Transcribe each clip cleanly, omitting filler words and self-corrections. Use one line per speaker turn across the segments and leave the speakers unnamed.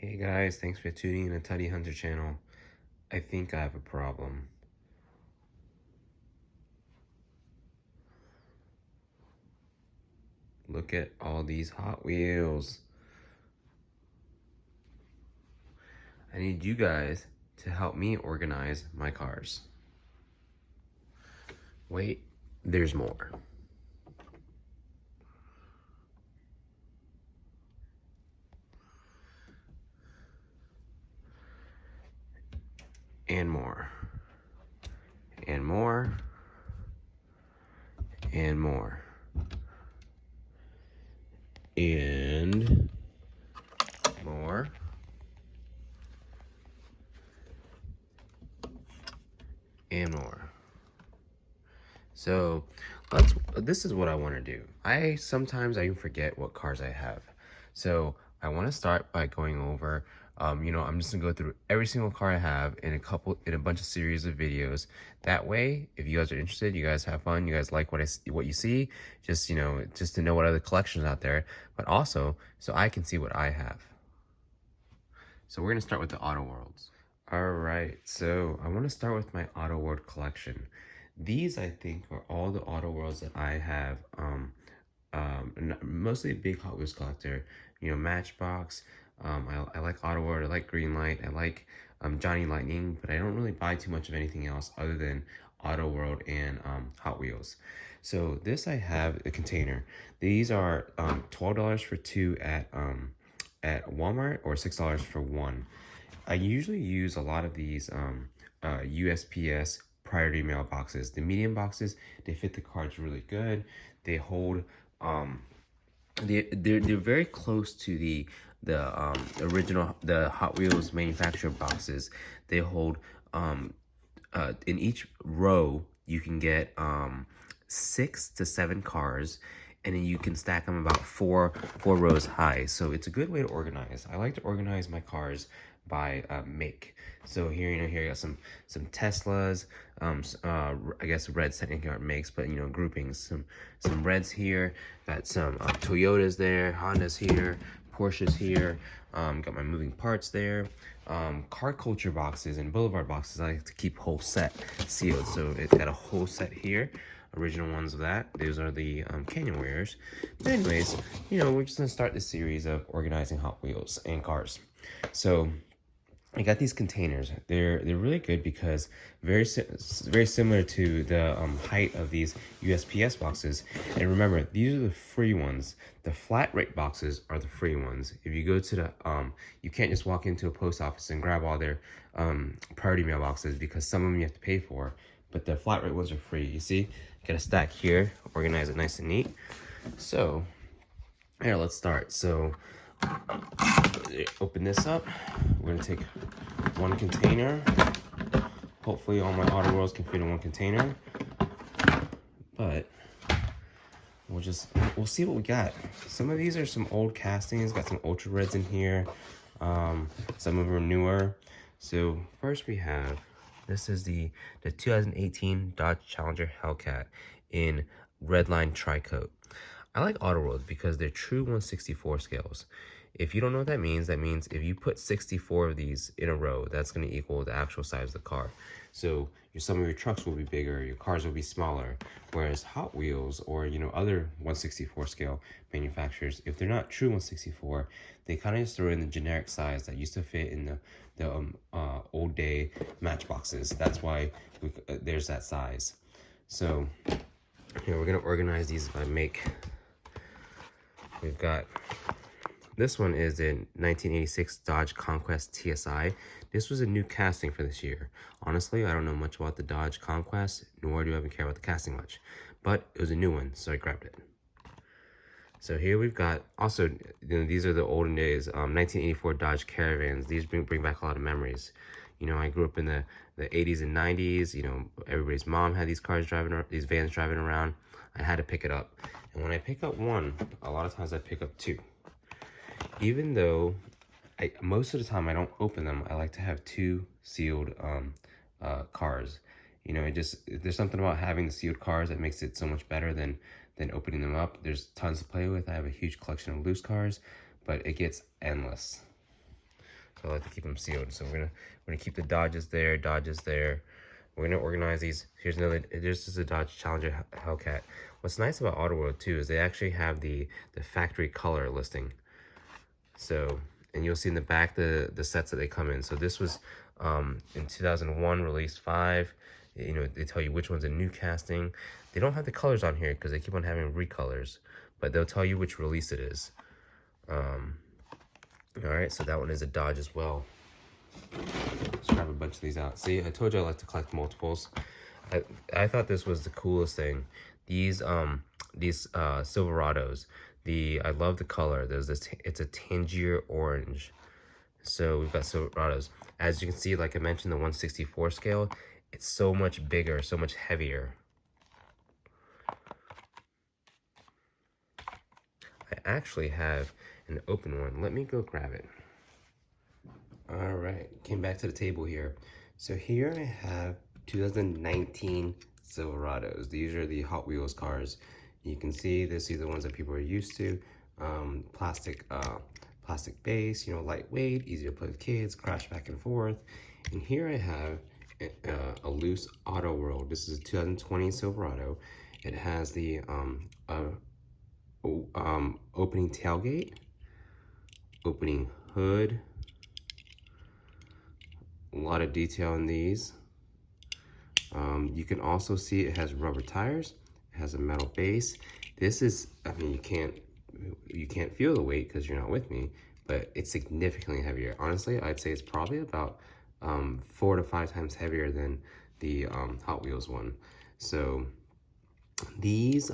Hey guys, thanks for tuning in to Tuddy Hunter channel. I think I have a problem. Look at all these Hot Wheels. I need you guys to help me organize my cars. Wait, there's more. And more. And more. And more. And more. And more. So this is what I want to do. Sometimes I even forget what cars I have. So I want to start by going over, I'm just gonna go through every single car I have in a bunch of series of videos. That way, if you guys are interested, you guys have fun, you guys like what you see, just to know what other collections out there, but also so I can see what I have. So we're gonna start with the Autoworlds. All right, so I want to start with my Autoworld collection. These, I think, are all the Autoworlds that I have. Mostly a big Hot Wheels collector. Matchbox. I like Autoworld. I like Greenlight. I like Johnny Lightning, but I don't really buy too much of anything else other than Autoworld and Hot Wheels. So this I have a container. These are $12 for two at Walmart or $6 for one. I usually use a lot of these USPS priority mail boxes. The medium boxes, they fit the cards really good. They hold, they're very close to the original, the Hot Wheels manufacturer boxes. They hold, in each row, you can get 6 to 7 cars, and then you can stack them about four rows high. So it's a good way to organize. I like to organize my cars by make. So here, here I got some Teslas, I guess reds technically aren't makes, but groupings. Some reds here, got some Toyotas there, Hondas here, Porsches here, got my moving parts there. Car culture boxes and boulevard boxes, I like to keep whole set sealed. So it's got a whole set here, original ones of that. Those are the Canyon Warriors. But anyways, we're just gonna start this series of organizing Hot Wheels and cars. So I got these containers. They're really good because very similar to the height of these USPS boxes. And remember, these are the free ones. The flat rate boxes are the free ones. If you go to the you can't just walk into a post office and grab all their priority mail boxes, because some of them you have to pay for. But the flat rate ones are free. You see, got a stack here, organize it nice and neat. So here, let's start. So open this up. We're gonna take one container. Hopefully all my Autoworlds can fit in one container, but we'll see what we got. Some of these are some old castings, got some ultra reds in here, some of them are newer. So first we have, this is the 2018 Dodge Challenger Hellcat in Redline Tri-Coat. I like Autoworlds because they're true 1/64 scales. If you don't know what that means if you put 64 of these in a row, that's going to equal the actual size of the car. So some of your trucks will be bigger, your cars will be smaller. Whereas Hot Wheels or other 1/64 scale manufacturers, if they're not true 1/64, they kind of just throw in the generic size that used to fit in the old day Matchboxes. That's why there's that size. So here we're gonna organize these by make. We've got, this one is in 1986 Dodge Conquest TSI. This was a new casting for this year. Honestly, I don't know much about the Dodge Conquest, nor do I even care about the casting much. But it was a new one, so I grabbed it. So here we've got, also, these are the olden days, 1984 Dodge Caravans. These bring back a lot of memories. I grew up in the 80s and 90s. Everybody's mom had these cars these vans driving around. I had to pick it up. And when I pick up one, a lot of times I pick up two. Even though most of the time I don't open them, I like to have two sealed cars. There's something about having the sealed cars that makes it so much better than opening them up. There's tons to play with. I have a huge collection of loose cars, but it gets endless. So I like to keep them sealed. So we're gonna keep the Dodges there, Dodges there. We're gonna organize these. Here's another. This is a Dodge Challenger Hellcat. What's nice about Autoworld too is they actually have the factory color listing. So, and you'll see in the back the sets that they come in. So this was in 2001 released 5. You know, they tell you which one's a new casting. They don't have the colors on here because they keep on having recolors, but they'll tell you which release it is. All right, so that one is a Dodge as well. Let's grab a bunch of these out. See, I told you I like to collect multiples. I thought this was the coolest thing. These Silverados. I love the color. There's this. It's a Tangier orange. So we've got Silverados. As you can see, like I mentioned, the 1/64 scale. It's so much bigger, so much heavier. I actually have an open one. Let me go grab it. All right, came back to the table here. So here I have 2019 Silverados. These are the Hot Wheels cars. You can see these are the ones that people are used to. Plastic base, you know, lightweight, easy to play with kids, crash back and forth. And here I have a loose Autoworld. This is a 2020 Silverado. It has the opening tailgate, opening hood. A lot of detail in these. You can also see it has rubber tires. It has a metal base. This is, I mean, you can't feel the weight because you're not with me, but it's significantly heavier. Honestly, I'd say it's probably about 4 to 5 times heavier than the Hot Wheels one. So these,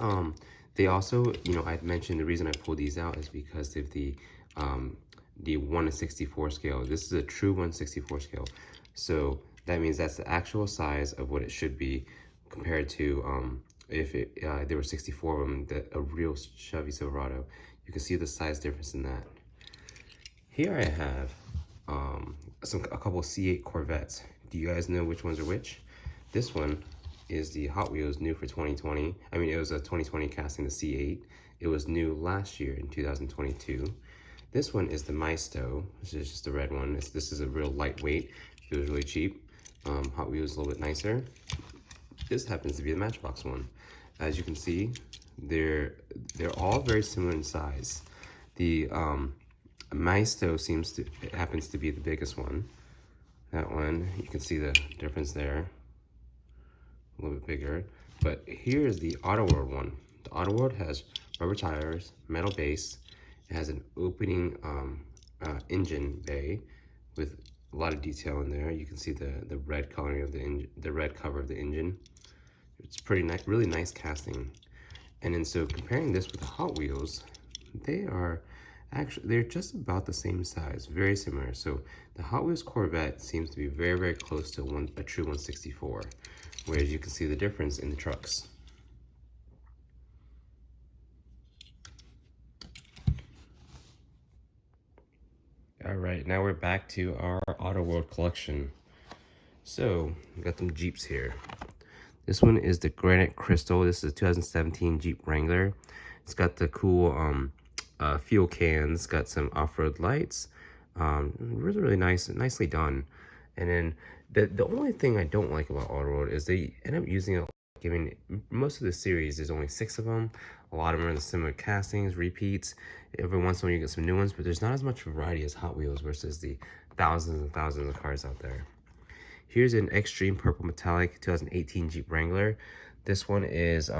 they also, you know, I'd mentioned the reason I pulled these out is because of the 1/64 scale. This is a true 1/64 scale. So that means that's the actual size of what it should be compared to if there were 64 of them, a real Chevy Silverado. You can see the size difference in that. Here I have a couple of C8 Corvettes. Do you guys know which ones are which? This one is the Hot Wheels new for 2020. I mean, it was a 2020 casting, the C8. It was new last year in 2022. This one is the Maisto. This is just the red one. This is a real lightweight. It was really cheap. Hot Wheels a little bit nicer. This happens to be the Matchbox one. As you can see, they're all very similar in size. The Maisto happens to be the biggest one. That one, you can see the difference there. A little bit bigger. But here is the Autoworld one. The Autoworld has rubber tires, metal base. It has an opening engine bay with a lot of detail in there. You can see the red coloring of the red cover of the engine. It's pretty nice, really nice casting. And then so comparing this with the Hot Wheels, they're just about the same size, very similar. So the Hot Wheels Corvette seems to be very, very close to a true 1/64, whereas you can see the difference in the trucks. All right, now we're back to our Autoworld collection. So we got some Jeeps here. This one is the Granite Crystal. This is a 2017 Jeep Wrangler. It's got the cool fuel cans, got some off-road lights. Really, really nice, nicely done. And then the only thing I don't like about Autoworld is they end up using most of the series, there's only 6 of them. A lot of them are in the similar castings, repeats. Every once in a while you get some new ones, but there's not as much variety as Hot Wheels versus the thousands and thousands of cars out there. Here's an Extreme Purple Metallic 2018 Jeep Wrangler. This one is,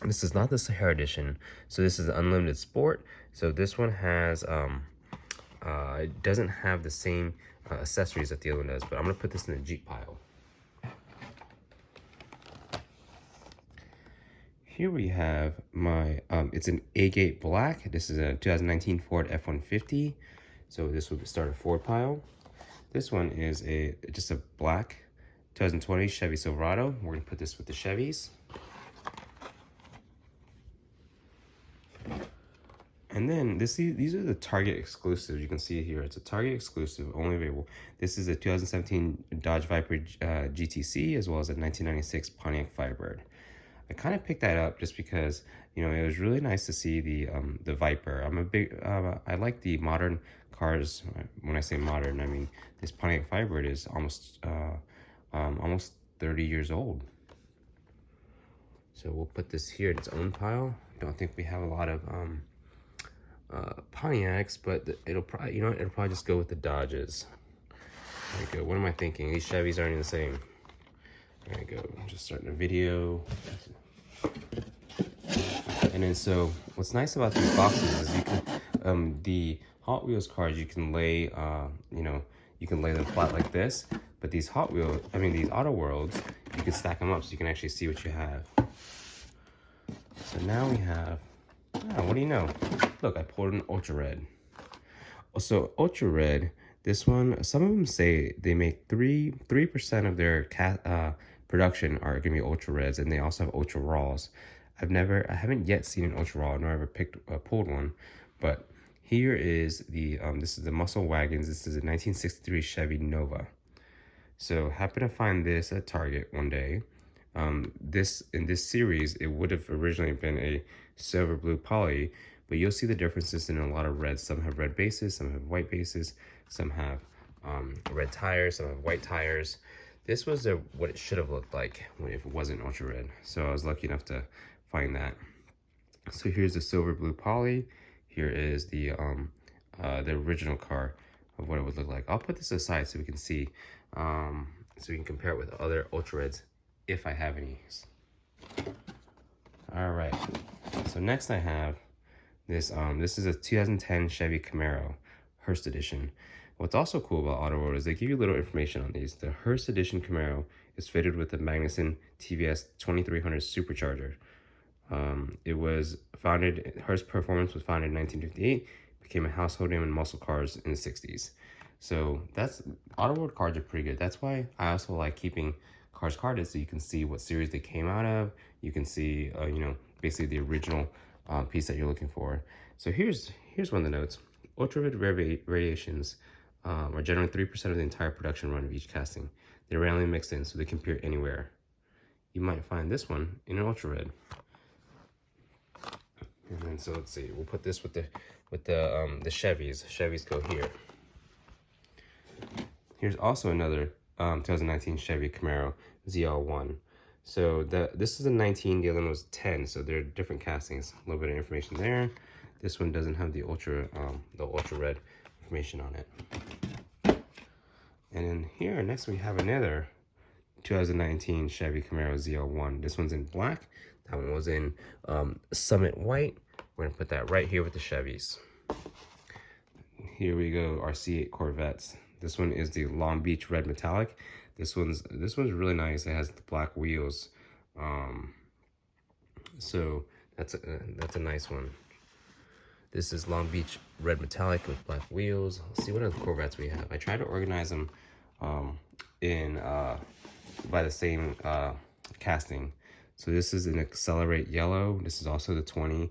this is not the Sahara Edition. So this is the Unlimited Sport. So this one has, it doesn't have the same accessories that the other one does, but I'm gonna put this in the Jeep pile. Here we have my, it's an A-Gate Black. This is a 2019 Ford F-150. So this will start a Ford pile. This one is just a black 2020 Chevy Silverado. We're gonna put this with the Chevys. And then these are the Target exclusives. You can see here, it's a Target exclusive, only available. This is a 2017 Dodge Viper GTC, as well as a 1996 Pontiac Firebird. I kind of picked that up just because, you know, it was really nice to see the Viper. I'm a big, I like the modern cars. When I say modern, I mean this Pontiac Firebird is almost 30 years old. So we'll put this here in its own pile. Don't think we have a lot of Pontiacs, but it'll probably, you know, it'll probably just go with the Dodges. There we go. What am I thinking? These Chevys aren't even the same. There we go. I'm just starting a video. And then, so what's nice about these boxes is you can, the Hot Wheels cars, you can lay, you know, you can lay them flat like this. But these these Autoworlds, you can stack them up so you can actually see what you have. So now we have, what do you know? Look, I pulled an Ultra Red. So Ultra Red, this one, some of them say they make 3% of their production are gonna be Ultra Reds, and they also have Ultra Raws. I haven't yet seen an Ultra Raw, nor ever pulled one, but here is this is the Muscle Wagons. This is a 1963 Chevy Nova. So happened to find this at Target one day. In this series, it would have originally been a silver blue poly, but you'll see the differences in a lot of reds. Some have red bases, some have white bases, some have red tires, some have white tires. This was what it should have looked like if it wasn't Ultra Red. So I was lucky enough to find that. So here's the silver blue poly. Here is the original car of what it would look like. I'll put this aside so we can see, so we can compare it with other Ultra Reds if I have any. All right. So next I have this. This is a 2010 Chevy Camaro Hearst Edition. What's also cool about Autoworld is they give you little information on these. The Hearst Edition Camaro is fitted with the Magnuson TVS 2300 supercharger. It was founded, Hearst Performance was founded in 1958, became a household name in muscle cars in the 60s. So Autoworld cards are pretty good. That's why I also like keeping cars carded, so you can see what series they came out of. You can see, you know, basically the original piece that you're looking for. So here's one of the notes. Ultra Red variations are generally 3% of the entire production run of each casting. They're randomly mixed in, so they can appear anywhere. You might find this one in an Ultra Red. And then, so let's see, we'll put this with the Chevys. Chevys go here. Here's also another 2019 Chevy Camaro ZL1. So this is a 19, the other one was 10, so they're different castings. A little bit of information there. This one doesn't have the Ultra Red information on it. And then here, next we have another 2019 Chevy Camaro ZL1. This one's in black. That one was in Summit White. We're gonna put that right here with the Chevys. Here we go, our C8 Corvettes. This one is the Long Beach Red Metallic. This one's really nice. It has the black wheels. So that's a nice one. This is Long Beach Red Metallic with black wheels. Let's see what other Corvettes we have. I tried to organize them by the same casting. So this is an Accelerate Yellow. This is also the 20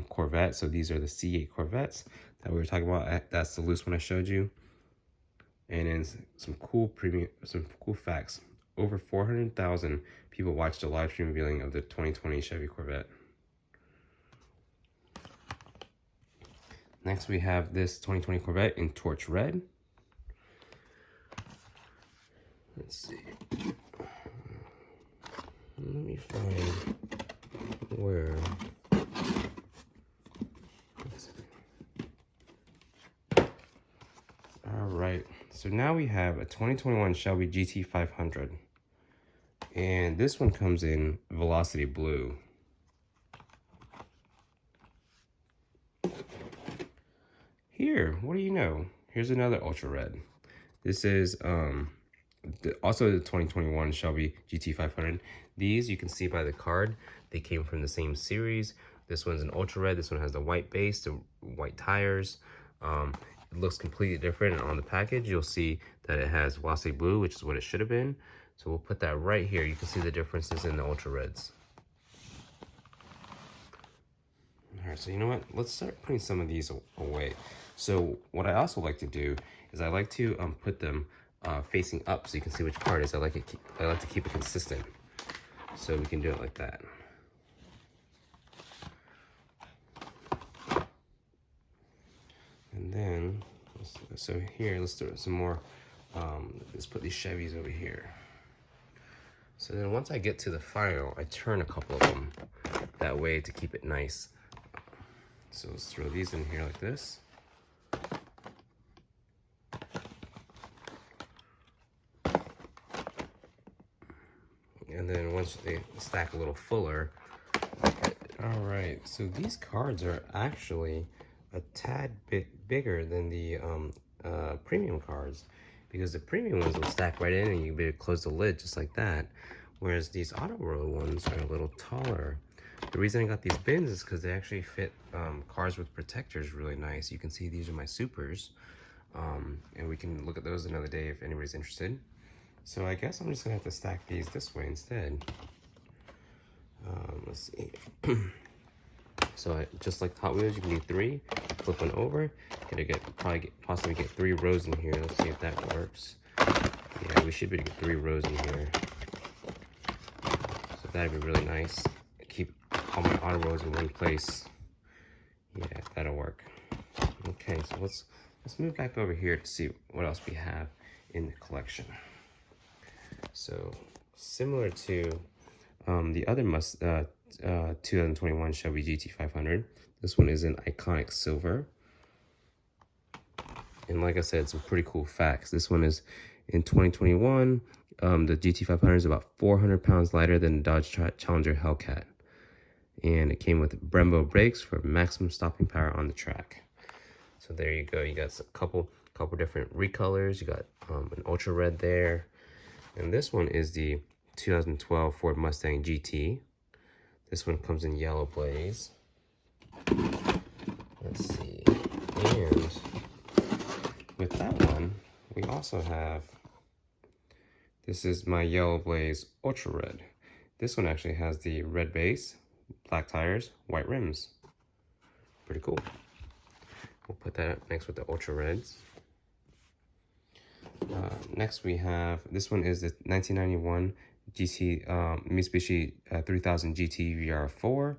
Corvette. So these are the C8 Corvettes that we were talking about. That's the loose one I showed you. And then some cool facts. Over 400,000 people watched a live stream viewing of the 2020 Chevy Corvette. Next, we have this 2020 Corvette in Torch Red. Let's see. Let me find where. All right. So now we have a 2021 Shelby GT500. And this one comes in Velocity Blue. Here, what do you know? Here's another Ultra Red. This is also the 2021 Shelby GT500. These you can see by the card. They came from the same series. This one's an Ultra Red. This one has the white base, the white tires. It looks completely different, and on the package you'll see that it has Velocity Blue, which is what it should have been. So we'll put that right here. You can see the differences in the Ultra Reds. All right, so you know what? Let's start putting some of these away. So what I also like to do is I like to put them facing up so you can see which part it is. I like to keep it consistent. So we can do it like that. And then, so here, let's do some more. Let's put these Chevys over here. So then once I get to the final, I turn a couple of them that way to keep it nice. So let's throw these in here like this. And then once they stack a little fuller, all right, so these cards are actually a tad bit bigger than the premium cards, because the premium ones will stack right in and you can be able to close the lid just like that, whereas these Autoworld ones are a little taller. The reason I got these bins is because they actually fit cards with protectors really nice. You can see these are my supers, and we can look at those another day if anybody's interested. So I guess I'm just gonna have to stack these this way instead. Let's see. So just like Hot Wheels, you can do 3, flip one over, possibly get 3 rows in here. Let's see if that works. Yeah, we should be able to get 3 rows in here. So that'd be really nice. Keep all my auto rows in one place. Yeah, that'll work. Okay, so let's move back over here to see what else we have in the collection. So similar to the other 2021 Chevy GT500, this one is an iconic silver. And like I said, some pretty cool facts. This one is in 2021, the GT500 is about 400 pounds lighter than the Dodge Challenger Hellcat. And it came with Brembo brakes for maximum stopping power on the track. So there you go. You got a couple different recolors. You got an ultra red there. And this one is the 2012 Ford Mustang GT. This one comes in yellow blaze. Let's see. And with that one, we also have, this is my yellow blaze ultra red. This one actually has the red base, black tires, white rims. Pretty cool. We'll put that up next with the ultra reds. Next we have, this one is the 1991 Mitsubishi 3000 GT VR4.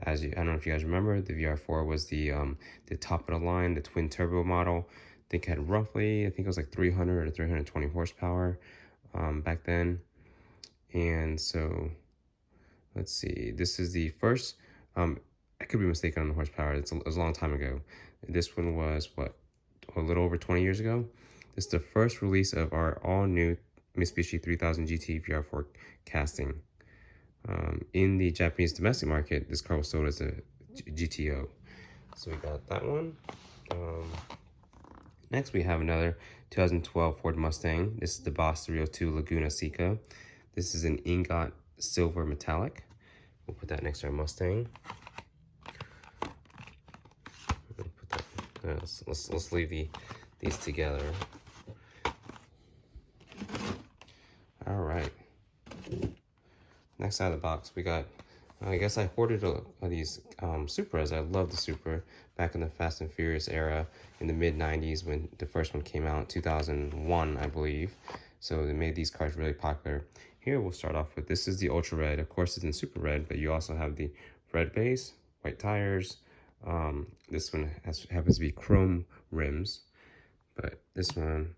I don't know if you guys remember, the VR4 was the top of the line, the twin turbo model. I think it had roughly, I think it was like 300 or 320 horsepower back then. And so, let's see, this is the first, I could be mistaken on the horsepower, it was a long time ago. This one was, what, a little over 20 years ago? This is the first release of our all-new Mitsubishi 3000 GT VR4 casting. In the Japanese domestic market, this car was sold as a GTO. So we got that one. Next, we have another 2012 Ford Mustang. This is the Boss 302 Laguna Seca. This is an ingot silver metallic. We'll put that next to our Mustang. Put that, let's leave these together. All right. Next out of the box, we got, I guess I hoarded these Supras. I love the Supra back in the Fast and Furious era in the mid-90s when the first one came out, 2001, I believe. So they made these cars really popular. Here we'll start off with, this is the Ultra Red. Of course, it's in Super Red, but you also have the red base, white tires. This one happens to be chrome rims, but this one,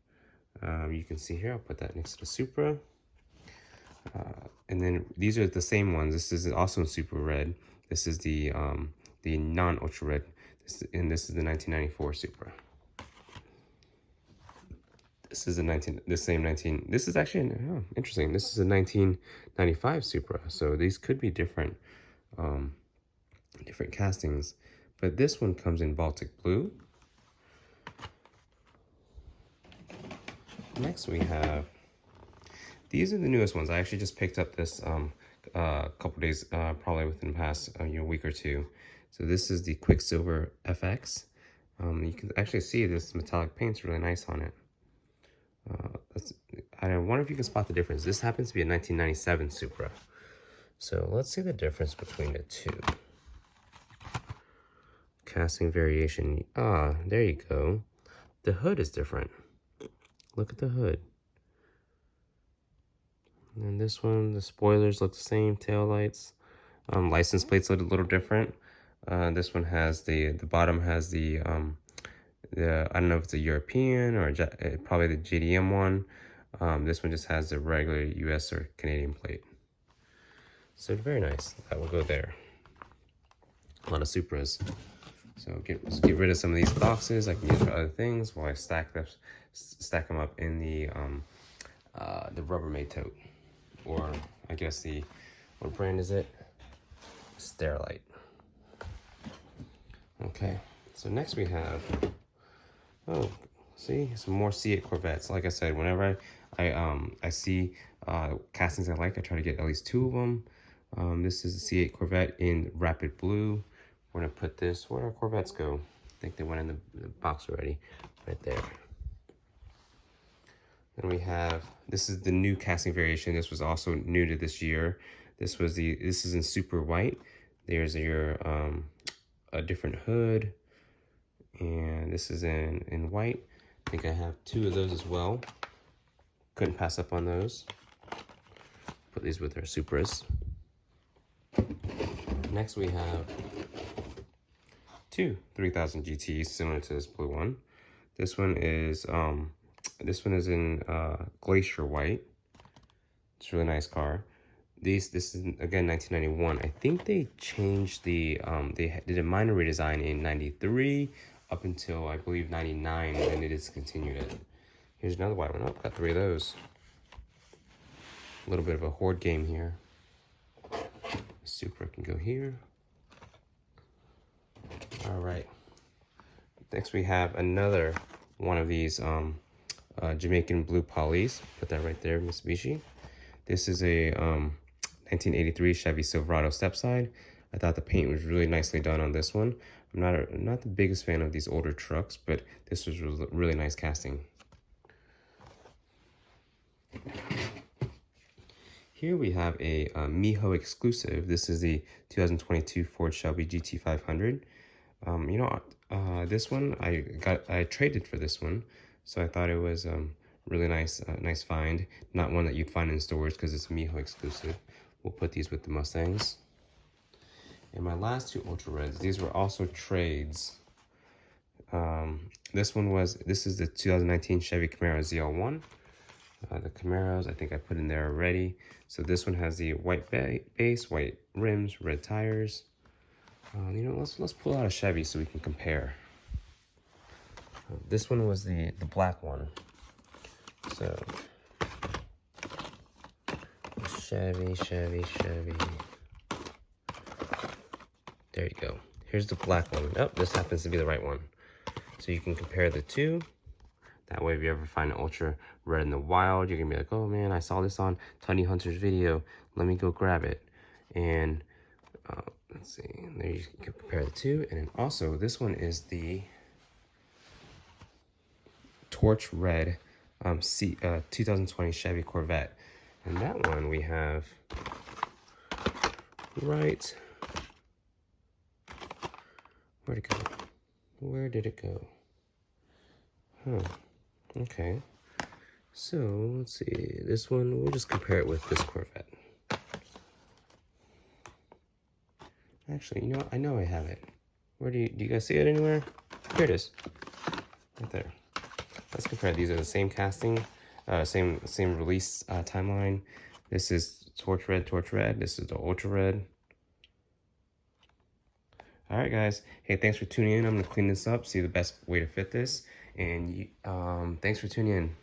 you can see here, I'll put that next to the Supra. And then these are the same ones. This is also in Super Red. This is the non-Ultra Red, and this is the 1994 Supra. This is this is actually, interesting. This is a 1995 Supra, so these could be different castings. But this one comes in Baltic Blue. Next we have, these are the newest ones. I actually just picked up this couple days, probably within the past week or two. So this is the Quicksilver FX. You can actually see this metallic paint's really nice on it. I wonder if you can spot the difference. This happens to be a 1997 Supra. So let's see the difference between the two. Casting variation. Ah, there you go. The hood is different. Look at the hood. And this one, the spoilers look the same, tail lights. License plates look a little different. This one has the bottom has the I don't know if it's a European or probably the JDM one. This one just has the regular US or Canadian plate. So very nice. That will go there. A lot of Supras. So let's get rid of some of these boxes. I can use for other things while I stack them up in the Rubbermaid tote, or I guess what brand is it? Sterilite. Okay. So next we have, oh, see, some more C8 Corvettes. Like I said, whenever I see castings I like, I try to get at least 2 of them. This is a C8 Corvette in Rapid Blue. We're gonna put this, where'd our Corvettes go? I think they went in the box already, right there. Then we have, this is the new casting variation. This was also new to this year. This is in super white. There's a different hood, and this is in white. I think I have 2 of those as well. Couldn't pass up on those. Put these with our Supras. Next we have 2 3000 GTs similar to this blue one. This one is in Glacier White. It's a really nice car. This is again 1991. I think they changed they did a minor redesign in 93 up until I believe 99, and then they discontinued it. Here's another white one. Oh, got 3 of those. A little bit of a horde game here. Supra can go here. All right. Next we have another one of these Jamaican blue polys. Put that right there, Mitsubishi. This is a 1983 Chevy Silverado stepside. I thought the paint was really nicely done on this one. I'm not the biggest fan of these older trucks, but this was really nice casting. Here we have a Miho exclusive. This is the 2022 Ford Shelby GT500. This one I traded for this one, so I thought it was really nice find. Not one that you'd find in stores because it's a Miho exclusive. We'll put these with the Mustangs. And my last 2 Ultra Reds, these were also trades. This is the 2019 Chevy Camaro ZL1. The Camaros, I think I put in there already. So this one has the white base, white rims, red tires. Let's pull out a Chevy so we can compare. This one was the black one. So Chevy. There you go. Here's the black one. Oh, this happens to be the right one. So you can compare the 2. That way, if you ever find an Ultra Red in the wild, you're gonna be like, oh man, I saw this on Tony Hunter's video. Let me go grab it. And let's see, there you can compare the 2. And then also, this one is the Torch Red 2020 Chevy Corvette. And that one we have right, where'd it go? Where did it go? Huh. Okay, so let's see, this one, we'll just compare it with this Corvette. Actually, you know what? I know I have it. Where do you guys see it anywhere? Here it is, right there. Let's compare. These are the same casting, same release timeline. This is Torch Red. This is the Ultra Red. All right, guys. Hey, thanks for tuning in. I'm gonna clean this up, see the best way to fit this, and thanks for tuning in.